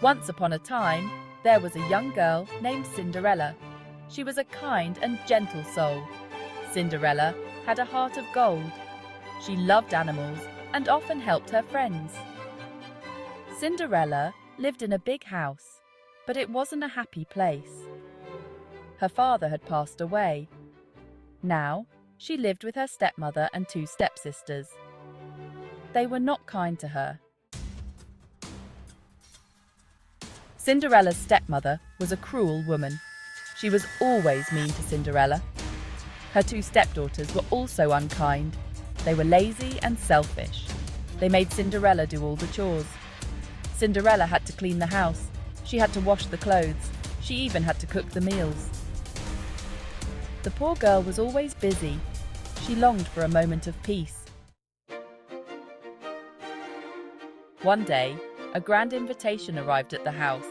Once upon a time, there was a young girl named Cinderella. She was a kind and gentle soul. Cinderella had a heart of gold. She loved animals and often helped her friends. Cinderella lived in a big house, but it wasn't a happy place. Her father had passed away. Now, she lived with her stepmother and two stepsisters. They were not kind to her. Cinderella's stepmother was a cruel woman. She was always mean to Cinderella. Her two stepdaughters were also unkind. They were lazy and selfish. They made Cinderella do all the chores. Cinderella had to clean the house. She had to wash the clothes. She even had to cook the meals. The poor girl was always busy. She longed for a moment of peace. One day, a grand invitation arrived at the house.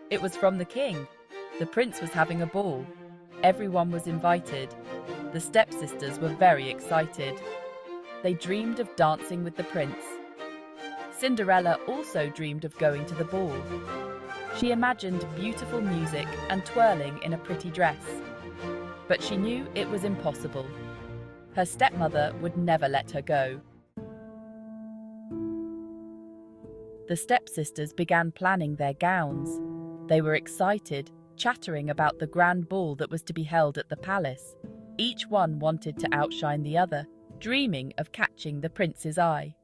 It was from the king. The prince was having a ball. Everyone was invited. The stepsisters were very excited. They dreamed of dancing with the prince. Cinderella also dreamed of going to the ball. She imagined beautiful music and twirling in a pretty dress. But she knew it was impossible. Her stepmother would never let her go. The stepsisters began planning their gowns. They were excited, chattering about the grand ball that was to be held at the palace. Each one wanted to outshine the other, dreaming of catching the prince's eye.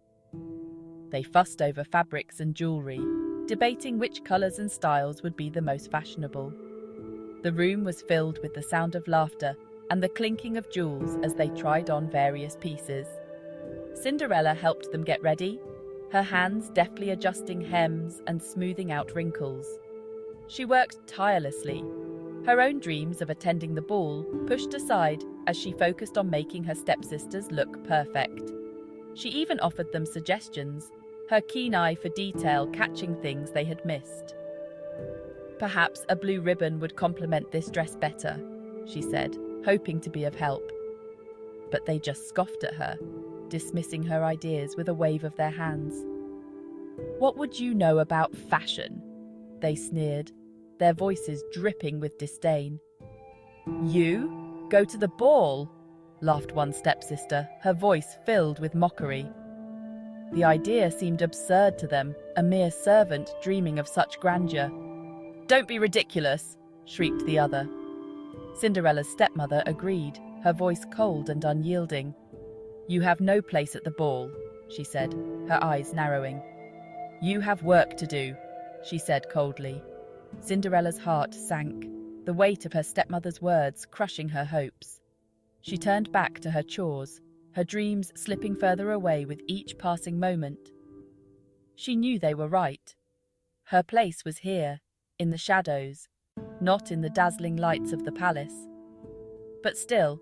They fussed over fabrics and jewelry, debating which colours and styles would be the most fashionable. The room was filled with the sound of laughter and the clinking of jewels as they tried on various pieces. Cinderella helped them get ready, her hands deftly adjusting hems and smoothing out wrinkles. She worked tirelessly. Her own dreams of attending the ball pushed aside as she focused on making her stepsisters look perfect. She even offered them suggestions, her keen eye for detail catching things they had missed. "Perhaps a blue ribbon would complement this dress better," she said, hoping to be of help. But they just scoffed at her, dismissing her ideas with a wave of their hands. "What would you know about fashion?" they sneered, their voices dripping with disdain. "You? Go to the ball?" laughed one stepsister, her voice filled with mockery. The idea seemed absurd to them, a mere servant dreaming of such grandeur. "Don't be ridiculous!" shrieked the other. Cinderella's stepmother agreed, her voice cold and unyielding. "You have no place at the ball," she said, her eyes narrowing. "You have work to do," she said coldly. Cinderella's heart sank, the weight of her stepmother's words crushing her hopes. She turned back to her chores, her dreams slipping further away with each passing moment. She knew they were right. Her place was here, in the shadows, not in the dazzling lights of the palace. But still,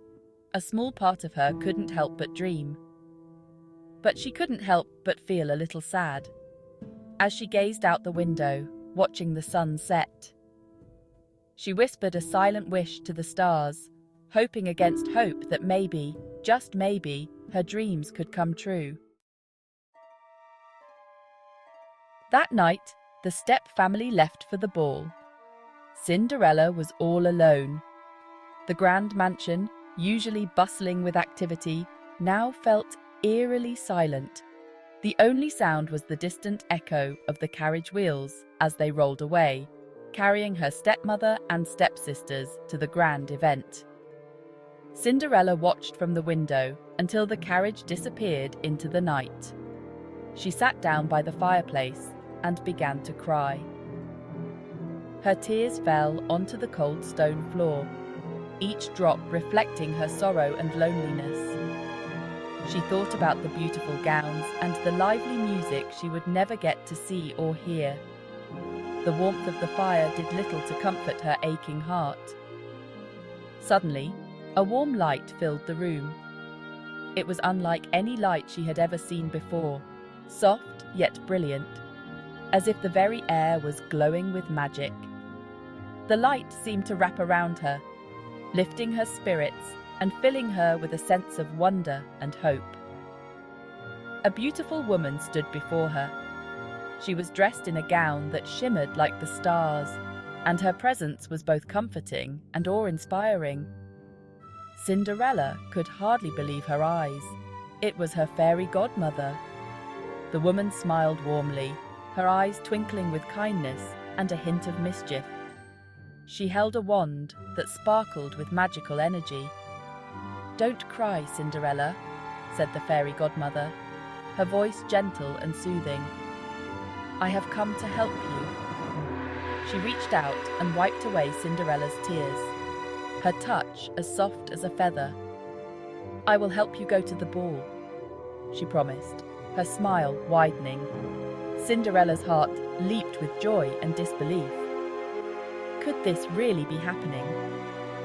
a small part of her couldn't help but dream. But she couldn't help but feel a little sad as she gazed out the window, watching the sun set. She whispered a silent wish to the stars, hoping against hope that maybe, just maybe, her dreams could come true. That night, the Step family left for the ball. Cinderella was all alone. The grand mansion, usually bustling with activity, now felt eerily silent. The only sound was the distant echo of the carriage wheels as they rolled away, carrying her stepmother and stepsisters to the grand event. Cinderella watched from the window until the carriage disappeared into the night. She sat down by the fireplace and began to cry. Her tears fell onto the cold stone floor, each drop reflecting her sorrow and loneliness. She thought about the beautiful gowns and the lively music she would never get to see or hear. The warmth of the fire did little to comfort her aching heart. Suddenly, a warm light filled the room. It was unlike any light she had ever seen before, soft yet brilliant, as if the very air was glowing with magic. The light seemed to wrap around her, lifting her spirits and filling her with a sense of wonder and hope. A beautiful woman stood before her. She was dressed in a gown that shimmered like the stars, and her presence was both comforting and awe-inspiring. Cinderella could hardly believe her eyes. It was her fairy godmother. The woman smiled warmly, her eyes twinkling with kindness and a hint of mischief. She held a wand that sparkled with magical energy. "Don't cry, Cinderella," said the fairy godmother, her voice gentle and soothing. "I have come to help you." She reached out and wiped away Cinderella's tears, her touch as soft as a feather. "I will help you go to the ball," she promised, her smile widening. Cinderella's heart leaped with joy and disbelief. Could this really be happening?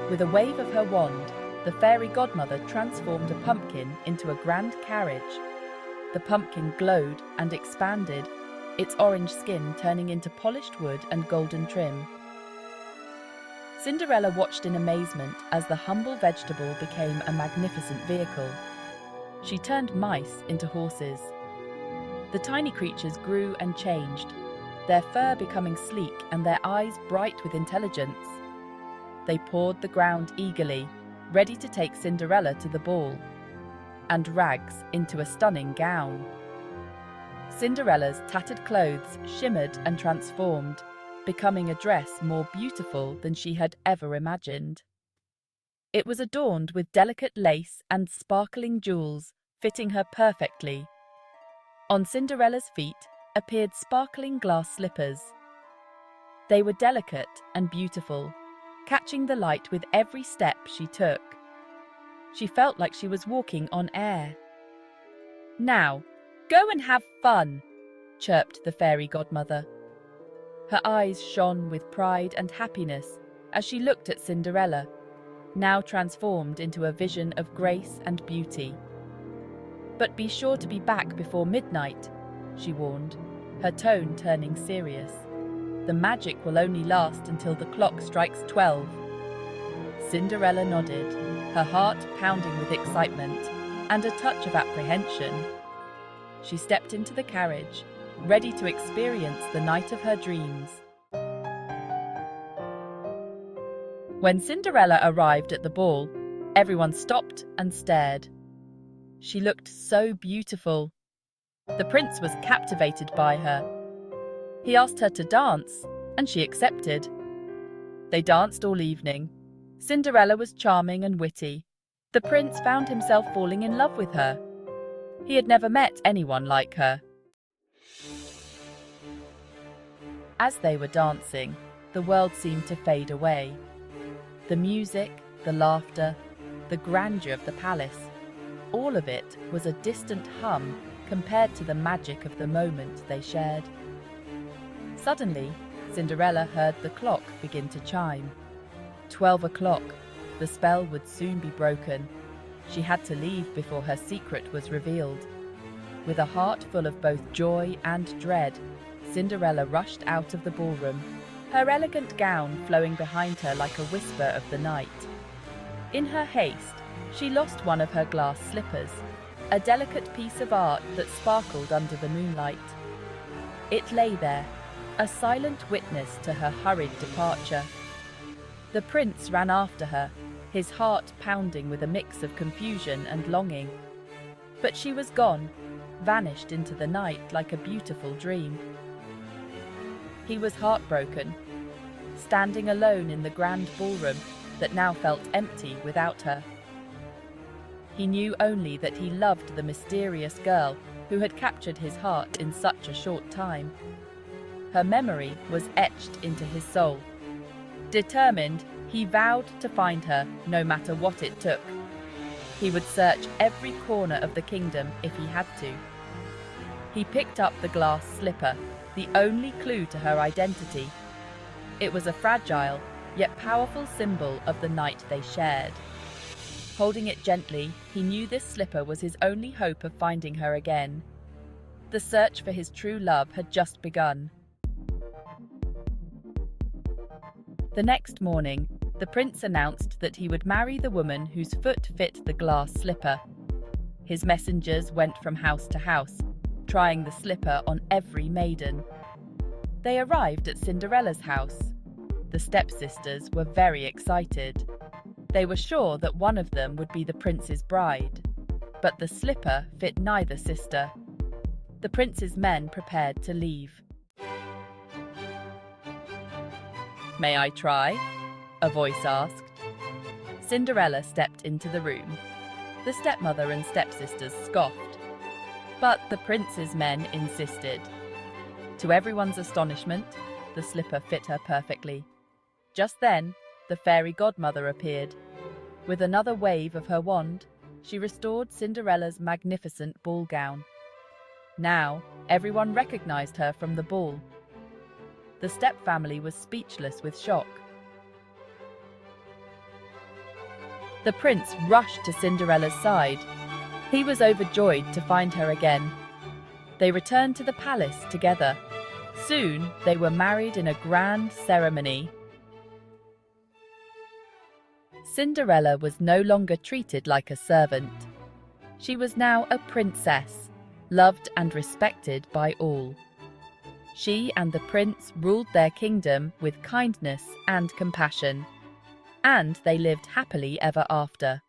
With a wave of her wand, the fairy godmother transformed a pumpkin into a grand carriage. The pumpkin glowed and expanded, its orange skin turning into polished wood and golden trim. Cinderella watched in amazement as the humble vegetable became a magnificent vehicle. She turned mice into horses. The tiny creatures grew and changed, their fur becoming sleek and their eyes bright with intelligence. They pawed the ground eagerly, ready to take Cinderella to the ball, and Rags into a stunning gown. Cinderella's tattered clothes shimmered and transformed, becoming a dress more beautiful than she had ever imagined. It was adorned with delicate lace and sparkling jewels, fitting her perfectly. On Cinderella's feet appeared sparkling glass slippers. They were delicate and beautiful, catching the light with every step she took. She felt like she was walking on air. "Now, go and have fun," chirped the fairy godmother. Her eyes shone with pride and happiness as she looked at Cinderella, now transformed into a vision of grace and beauty. "But be sure to be back before midnight," she warned, her tone turning serious. "The magic will only last until the clock strikes 12. Cinderella nodded, her heart pounding with excitement and a touch of apprehension. She stepped into the carriage, ready to experience the night of her dreams. When Cinderella arrived at the ball, everyone stopped and stared. She looked so beautiful. The prince was captivated by her. He asked her to dance, and she accepted. They danced all evening. Cinderella was charming and witty. The prince found himself falling in love with her. He had never met anyone like her. As they were dancing, the world seemed to fade away. The music, the laughter, the grandeur of the palace, all of it was a distant hum compared to the magic of the moment they shared. Suddenly, Cinderella heard the clock begin to chime. 12 o'clock. The spell would soon be broken. She had to leave before her secret was revealed. With a heart full of both joy and dread, Cinderella rushed out of the ballroom, her elegant gown flowing behind her like a whisper of the night. In her haste, she lost one of her glass slippers, a delicate piece of art that sparkled under the moonlight. It lay there, a silent witness to her hurried departure. The prince ran after her, his heart pounding with a mix of confusion and longing. But she was gone, vanished into the night like a beautiful dream. He was heartbroken, standing alone in the grand ballroom that now felt empty without her. He knew only that he loved the mysterious girl who had captured his heart in such a short time. Her memory was etched into his soul. Determined, he vowed to find her no matter what it took. He would search every corner of the kingdom if he had to. He picked up the glass slipper, the only clue to her identity. It was a fragile, yet powerful symbol of the night they shared. Holding it gently, he knew this slipper was his only hope of finding her again. The search for his true love had just begun. The next morning, the prince announced that he would marry the woman whose foot fit the glass slipper. His messengers went from house to house, trying the slipper on every maiden. They arrived at Cinderella's house. The stepsisters were very excited. They were sure that one of them would be the prince's bride. But the slipper fit neither sister. The prince's men prepared to leave. "May I try?" a voice asked. Cinderella stepped into the room. The stepmother and stepsisters scoffed. But the prince's men insisted. To everyone's astonishment, the slipper fit her perfectly. Just then, the fairy godmother appeared. With another wave of her wand, she restored Cinderella's magnificent ball gown. Now, everyone recognized her from the ball. The step-family was speechless with shock. The prince rushed to Cinderella's side. He was overjoyed to find her again. They returned to the palace together. Soon, they were married in a grand ceremony. Cinderella was no longer treated like a servant. She was now a princess, loved and respected by all. She and the prince ruled their kingdom with kindness and compassion, and they lived happily ever after.